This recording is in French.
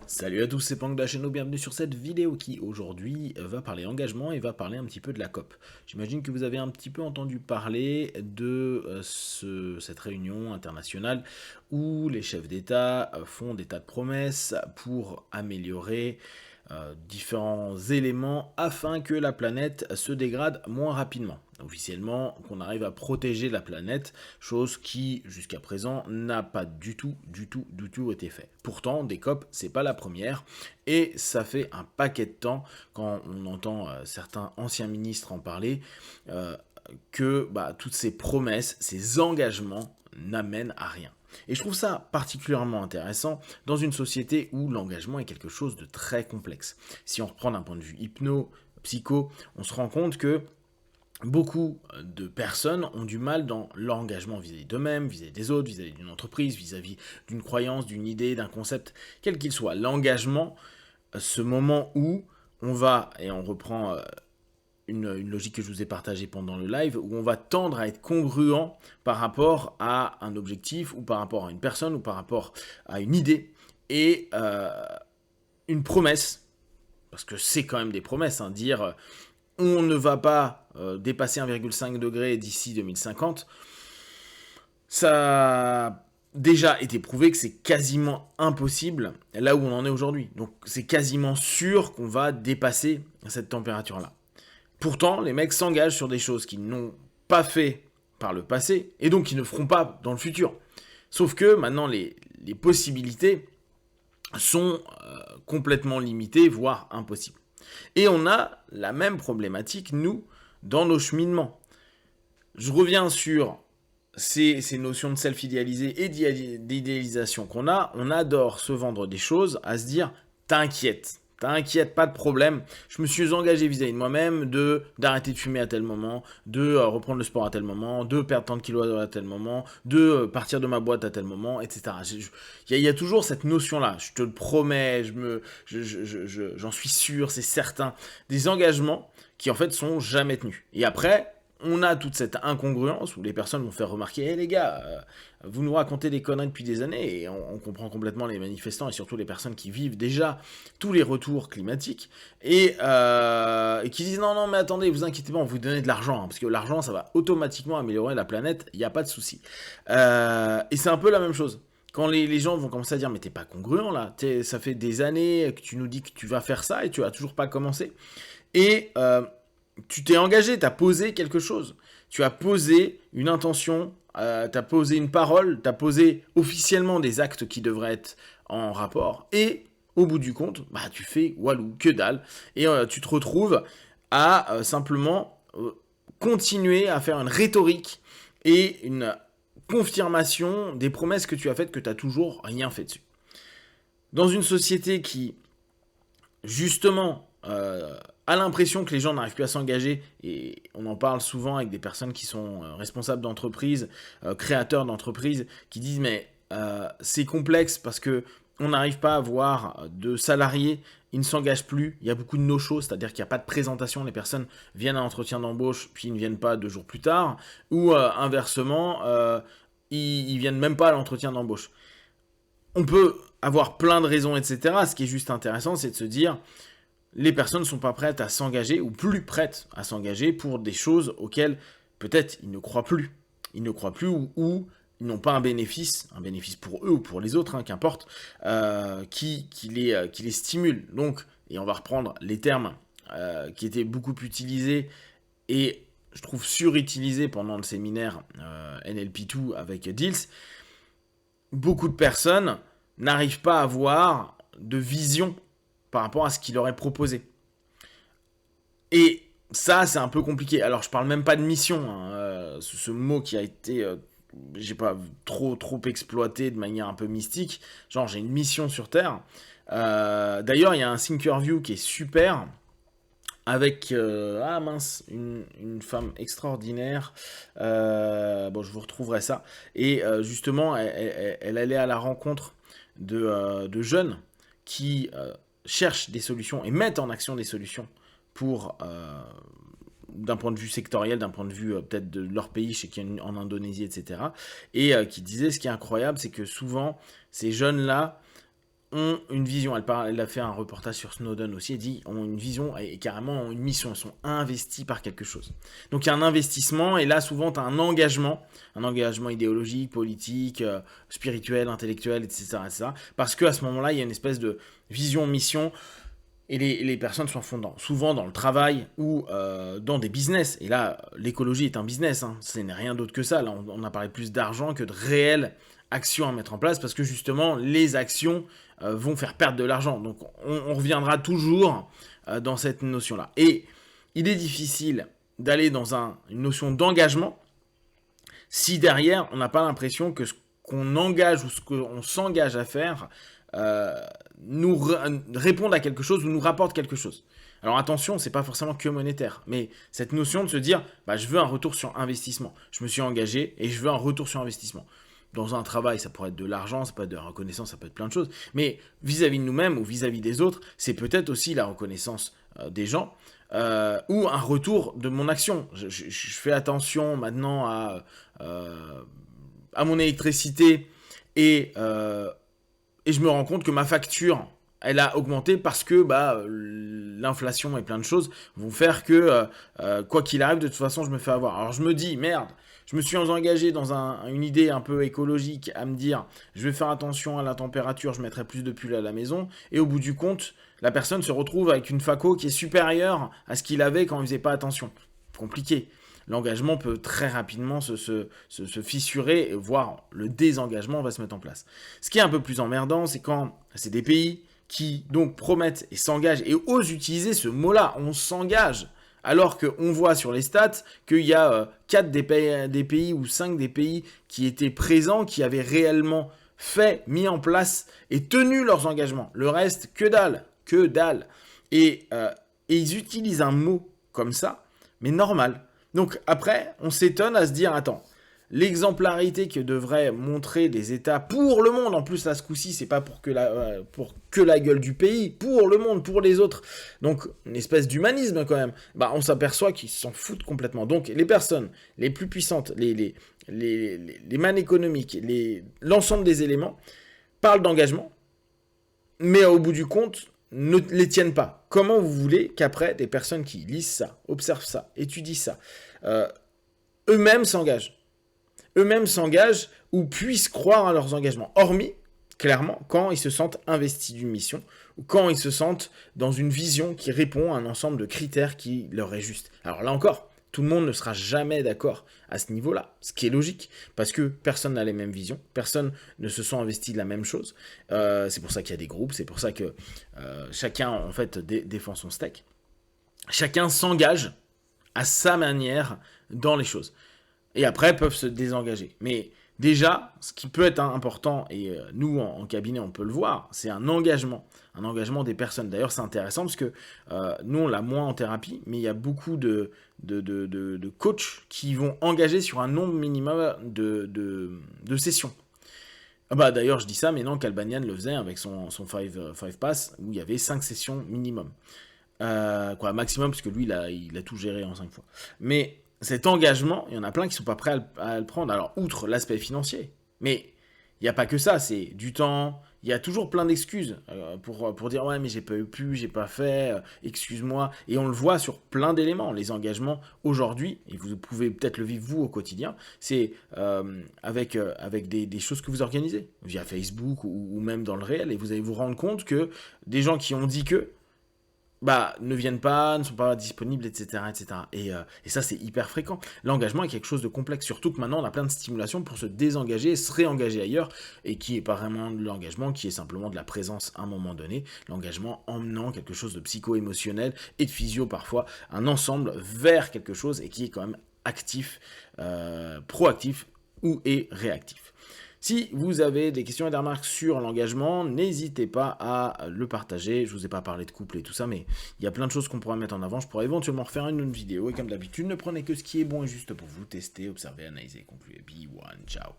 Salut à tous, c'est Pank de la chaîne, bienvenue sur cette vidéo qui aujourd'hui va parler engagement et va parler un petit peu de la COP. J'imagine que vous avez un petit peu entendu parler de cette réunion internationale où les chefs d'État font des tas de promesses pour améliorer différents éléments afin que la planète se dégrade moins rapidement. Officiellement, qu'on arrive à protéger la planète, chose qui, jusqu'à présent, n'a pas du tout été fait. Pourtant, des COP, c'est pas la première, et ça fait un paquet de temps, quand on entend certains anciens ministres en parler, que toutes ces promesses, ces engagements n'amènent à rien. Et je trouve ça particulièrement intéressant dans une société où l'engagement est quelque chose de très complexe. Si on reprend d'un point de vue psycho, on se rend compte que beaucoup de personnes ont du mal dans l'engagement vis-à-vis d'eux-mêmes, vis-à-vis des autres, vis-à-vis d'une entreprise, vis-à-vis d'une croyance, d'une idée, d'un concept, quel qu'il soit. L'engagement, ce moment où on va, et on reprend une logique que je vous ai partagée pendant le live, où on va tendre à être congruent par rapport à un objectif, ou par rapport à une personne, ou par rapport à une idée, et une promesse, parce que c'est quand même des promesses, dire on ne va pas dépasser 1,5 degré d'ici 2050, ça a déjà été prouvé que c'est quasiment impossible là où on en est aujourd'hui. Donc c'est quasiment sûr qu'on va dépasser cette température-là. Pourtant, les mecs s'engagent sur des choses qu'ils n'ont pas fait par le passé, et donc qu'ils ne feront pas dans le futur. Sauf que maintenant, les possibilités sont complètement limitées, voire impossibles. Et on a la même problématique, nous, dans nos cheminements. Je reviens sur ces notions de self-idéalisé et d'idéalisation qu'on a. On adore se vendre des choses à se dire « t'inquiète ». T'inquiète, pas de problème. Je me suis engagé vis-à-vis de moi-même d'arrêter de fumer à tel moment, de reprendre le sport à tel moment, de perdre tant de kilos à tel moment, de partir de ma boîte à tel moment, etc. Il y a toujours cette notion-là. Je te le promets, j'en suis sûr, c'est certain. Des engagements qui en fait sont jamais tenus. Et après, on a toute cette incongruence où les personnes vont faire remarquer hey, les gars, vous nous racontez des conneries depuis des années, et on comprend complètement les manifestants et surtout les personnes qui vivent déjà tous les retours climatiques et qui disent non, mais attendez, vous inquiétez pas, on vous donne de l'argent, parce que l'argent ça va automatiquement améliorer la planète, il n'y a pas de souci. Et c'est un peu la même chose. Quand les gens vont commencer à dire mais t'es pas congruent là, ça fait des années que tu nous dis que tu vas faire ça et tu as toujours pas commencé. Et tu t'es engagé, tu as posé quelque chose. Tu as posé une intention, tu as posé une parole, tu as posé officiellement des actes qui devraient être en rapport. Et au bout du compte, tu fais walou, que dalle. Et tu te retrouves à simplement continuer à faire une rhétorique et une confirmation des promesses que tu as faites que tu n'as toujours rien fait dessus. Dans une société qui, justement, a l'impression que les gens n'arrivent plus à s'engager, et on en parle souvent avec des personnes qui sont responsables d'entreprises, créateurs d'entreprises, qui disent mais c'est complexe parce que on n'arrive pas à avoir de salariés, ils ne s'engagent plus, il y a beaucoup de no-show, c'est-à-dire qu'il n'y a pas de présentation, les personnes viennent à l'entretien d'embauche, puis ils ne viennent pas 2 jours plus tard, ou inversement, ils viennent même pas à l'entretien d'embauche. On peut avoir plein de raisons, etc. Ce qui est juste intéressant, c'est de se dire les personnes ne sont pas prêtes à s'engager ou plus prêtes à s'engager pour des choses auxquelles peut-être ils ne croient plus. Ils ne croient plus ou ils n'ont pas un bénéfice pour eux ou pour les autres, qu'importe, qui les stimule. Donc, et on va reprendre les termes qui étaient beaucoup utilisés et je trouve surutilisés pendant le séminaire NLP2 avec Dills. Beaucoup de personnes n'arrivent pas à avoir de vision par rapport à ce qu'il aurait proposé. Et ça, c'est un peu compliqué. Alors, je parle même pas de mission, ce mot qui a été, j'ai pas trop exploité de manière un peu mystique. Genre, j'ai une mission sur Terre. D'ailleurs, il y a un Thinkerview qui est super, avec une femme extraordinaire. Je vous retrouverai ça. Et justement, elle allait à la rencontre de jeunes qui cherchent des solutions et mettent en action des solutions pour, d'un point de vue sectoriel, d'un point de vue peut-être de leur pays, je sais qu'il y a en Indonésie, etc. Et qui disaient, ce qui est incroyable, c'est que souvent, ces jeunes-là ont une vision. Elle a fait un reportage sur Snowden aussi. Elle dit ont une vision et carrément ont une mission. Ils sont investis par quelque chose. Donc il y a un investissement et là souvent tu as un engagement idéologique, politique, spirituel, intellectuel, etc., etc. Parce qu'à ce moment-là, il y a une espèce de vision, mission. Et les personnes s'en font souvent dans le travail ou dans des business. Et là, l'écologie est un business. Hein. Ce n'est rien d'autre que ça. Là, on a parlé plus d'argent que de réelles actions à mettre en place parce que justement, les actions vont faire perdre de l'argent. Donc, on reviendra toujours dans cette notion-là. Et il est difficile d'aller dans une notion d'engagement si derrière, on n'a pas l'impression que ce qu'on engage ou ce qu'on s'engage à faire nous répondent à quelque chose ou nous rapportent quelque chose. Alors attention, c'est pas forcément que monétaire, mais cette notion de se dire, je veux un retour sur investissement. Je me suis engagé et je veux un retour sur investissement. Dans un travail, ça pourrait être de l'argent, ça peut être de la reconnaissance, ça peut être plein de choses. Mais vis-à-vis de nous-mêmes ou vis-à-vis des autres, c'est peut-être aussi la reconnaissance des gens ou un retour de mon action. Je fais attention maintenant à mon électricité et je me rends compte que ma facture, elle a augmenté parce que l'inflation et plein de choses vont faire que, quoi qu'il arrive, de toute façon, je me fais avoir. Alors je me dis, merde, je me suis engagé dans une idée un peu écologique à me dire, je vais faire attention à la température, je mettrai plus de pull à la maison, et au bout du compte, la personne se retrouve avec une faco qui est supérieure à ce qu'il avait quand il faisait pas attention. Compliqué. L'engagement peut très rapidement se fissurer, voire le désengagement va se mettre en place. Ce qui est un peu plus emmerdant, c'est quand c'est des pays qui donc promettent et s'engagent et osent utiliser ce mot-là, on s'engage, alors qu'on voit sur les stats qu'il y a 4 des pays ou 5 des pays qui étaient présents, qui avaient réellement mis en place et tenu leurs engagements. Le reste, que dalle. Et ils utilisent un mot comme ça, mais normal. Donc après, on s'étonne à se dire, attends, l'exemplarité que devraient montrer des États pour le monde, en plus là ce coup-ci, c'est pas pour que la gueule du pays, pour le monde, pour les autres, donc une espèce d'humanisme quand même, on s'aperçoit qu'ils s'en foutent complètement. Donc les personnes les plus puissantes, les mannes économiques, l'ensemble des éléments, parlent d'engagement, mais au bout du compte, ne les tiennent pas. Comment vous voulez qu'après, des personnes qui lisent ça, observent ça, étudient ça, eux-mêmes s'engagent ou puissent croire à leurs engagements, hormis, clairement, quand ils se sentent investis d'une mission, ou quand ils se sentent dans une vision qui répond à un ensemble de critères qui leur est juste. Alors là encore, tout le monde ne sera jamais d'accord à ce niveau-là, ce qui est logique, parce que personne n'a les mêmes visions, personne ne se sent investi de la même chose. C'est pour ça qu'il y a des groupes, c'est pour ça que chacun, en fait, défend son steak. Chacun s'engage à sa manière dans les choses. Et après, peuvent se désengager. Mais déjà, ce qui peut être important, et nous, en cabinet, on peut le voir, c'est un engagement des personnes. D'ailleurs, c'est intéressant parce que nous, on l'a moins en thérapie, mais il y a beaucoup de coachs qui vont engager sur un nombre minimum de sessions. D'ailleurs, je dis ça, mais non, Calbanian le faisait avec son 5 Pass, où il y avait 5 sessions minimum. Maximum, parce que lui, il a tout géré en 5 fois. Mais cet engagement, il y en a plein qui ne sont pas prêts à le prendre. Alors, outre l'aspect financier, mais il n'y a pas que ça, c'est du temps, il y a toujours plein d'excuses pour dire « Ouais, mais j'ai pas pu, j'ai pas fait, excuse-moi ». Et on le voit sur plein d'éléments. Les engagements, aujourd'hui, et vous pouvez peut-être le vivre vous au quotidien, c'est avec des choses que vous organisez, via Facebook ou même dans le réel, et vous allez vous rendre compte que des gens qui ont dit que, ne viennent pas, ne sont pas disponibles, etc. Et ça, c'est hyper fréquent. L'engagement est quelque chose de complexe, surtout que maintenant, on a plein de stimulations pour se désengager, se réengager ailleurs, et qui n'est pas vraiment de l'engagement, qui est simplement de la présence à un moment donné. L'engagement emmenant quelque chose de psycho-émotionnel et de physio parfois, un ensemble vers quelque chose, et qui est quand même actif, proactif ou réactif. Si vous avez des questions et des remarques sur l'engagement, n'hésitez pas à le partager. Je ne vous ai pas parlé de couple et tout ça, mais il y a plein de choses qu'on pourrait mettre en avant. Je pourrais éventuellement refaire une autre vidéo. Et comme d'habitude, ne prenez que ce qui est bon et juste pour vous. Testez, observez, analysez, concluez. Be one. Ciao.